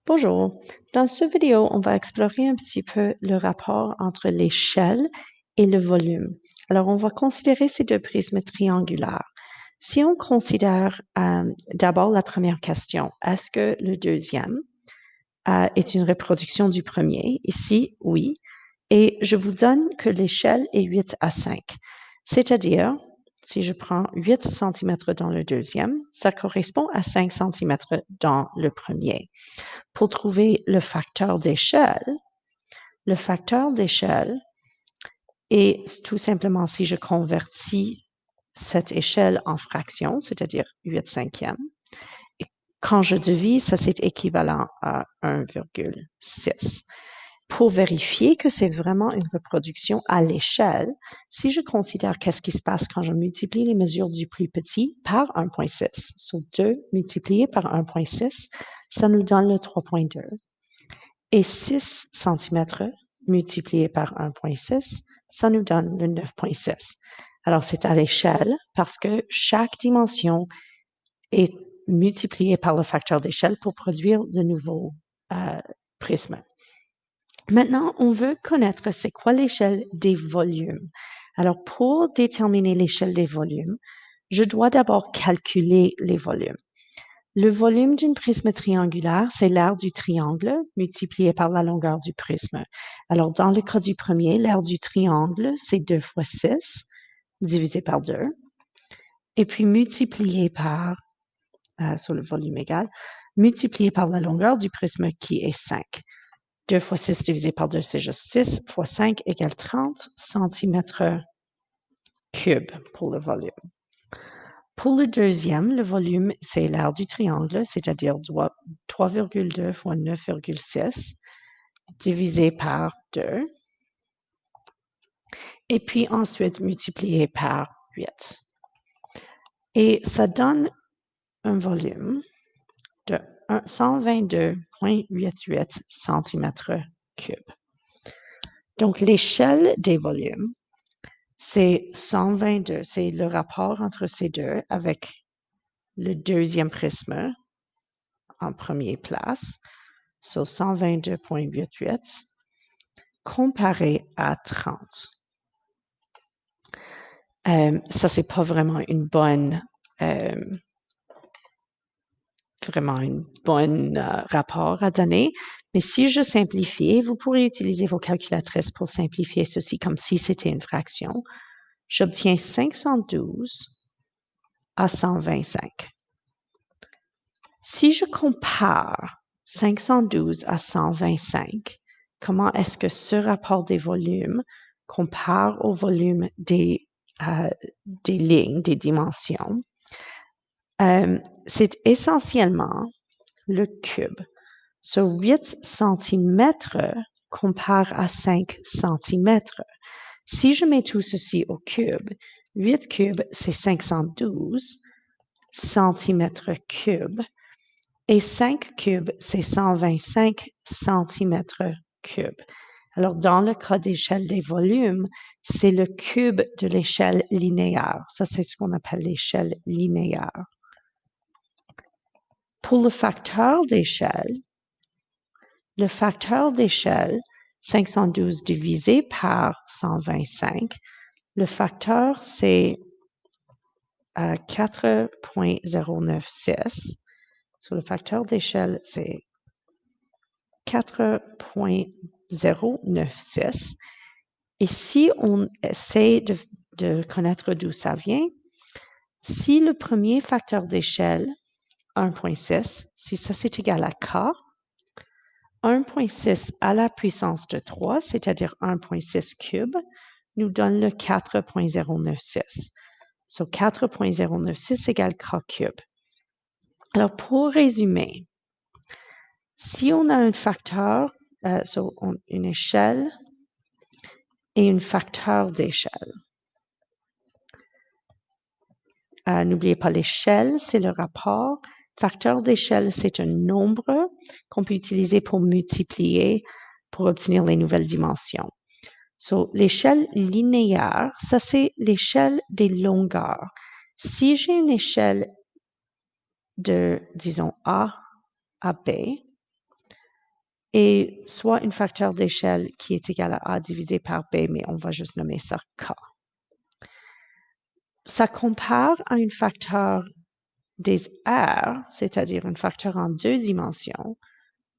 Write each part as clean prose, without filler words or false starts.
Bonjour. Dans cette vidéo, on va explorer un petit peu le rapport entre l'échelle et le volume. Alors, on va considérer ces deux prismes triangulaires. Si on considère d'abord la première question, est-ce que le deuxième est une reproduction du premier? Ici, oui. Et je vous donne que l'échelle est 8 à 5. C'est-à-dire, si je prends 8 cm dans le deuxième, ça correspond à 5 cm dans le premier. Pour trouver le facteur d'échelle est tout simplement si je convertis cette échelle en fraction, c'est-à-dire 8 cinquièmes. Et quand je divise, ça c'est équivalent à 1,6. Pour vérifier que c'est vraiment une reproduction à l'échelle, si je considère qu'est-ce qui se passe quand je multiplie les mesures du plus petit par 1,6, sur 2 multiplié par 1,6, ça nous donne le 3,2. Et 6 cm multiplié par 1,6, ça nous donne le 9,6. Alors, c'est à l'échelle parce que chaque dimension est multipliée par le facteur d'échelle pour produire de nouveaux prismes. Maintenant, on veut connaître c'est quoi l'échelle des volumes. Alors, pour déterminer l'échelle des volumes, je dois d'abord calculer les volumes. Le volume d'un prisme triangulaire, c'est l'aire du triangle multiplié par la longueur du prisme. Alors, dans le cas du premier, l'aire du triangle, c'est 2 fois 6 divisé par 2, et puis multiplié par, sur le volume égal, multiplié par la longueur du prisme qui est 5. 2 fois 6 divisé par 2, c'est juste 6 fois 5 égale 30 cm3 pour le volume. Pour le deuxième, le volume, c'est l'aire du triangle, c'est-à-dire 3,2 fois 9,6 divisé par 2, et puis ensuite multiplié par 8. Et ça donne un volume de 122,88 cm3. Donc, l'échelle des volumes, c'est 122, c'est le rapport entre ces deux avec le deuxième prisme en première place, sur 122,88, comparé à 30. Ça, c'est pas vraiment rapport à donner. Mais si je simplifie, vous pourrez utiliser vos calculatrices pour simplifier ceci comme si c'était une fraction. J'obtiens 512 à 125. Si je compare 512 à 125, comment est-ce que ce rapport des volumes compare au volume des lignes, des dimensions? C'est essentiellement le cube. So, 8 cm compare à 5 cm. Si je mets tout ceci au cube, 8 cubes, c'est 512 cm3, et 5 cubes, c'est 125 cm3. Alors, dans le cas d'échelle des volumes, c'est le cube de l'échelle linéaire. Ça, c'est ce qu'on appelle l'échelle linéaire. Pour le facteur d'échelle, 512 divisé par 125, le facteur, c'est 4,096. So, le facteur d'échelle, c'est 4,096. Et si on essaie de connaître d'où ça vient, si le premier facteur d'échelle, 1,6, si ça c'est égal à k, 1,6 à la puissance de 3, c'est-à-dire 1,6 cube, nous donne le 4,096. So, 4,096 égale k cube. Alors, pour résumer, si on a un facteur, une échelle et un facteur d'échelle, n'oubliez pas l'échelle, c'est le rapport. Facteur d'échelle, c'est un nombre qu'on peut utiliser pour multiplier, pour obtenir les nouvelles dimensions. So, l'échelle linéaire, ça c'est l'échelle des longueurs. Si j'ai une échelle de, disons, A à B, et soit un facteur d'échelle qui est égal à A divisé par B, mais on va juste nommer ça K. Ça compare à un facteur des R, c'est-à-dire un facteur en 2 dimensions,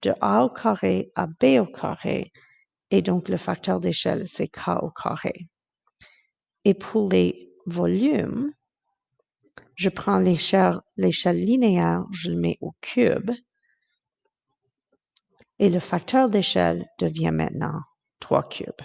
de A au carré à B au carré, et donc le facteur d'échelle, c'est K au carré. Et pour les volumes, je prends l'échelle linéaire, je le mets au cube, et le facteur d'échelle devient maintenant 3 cubes.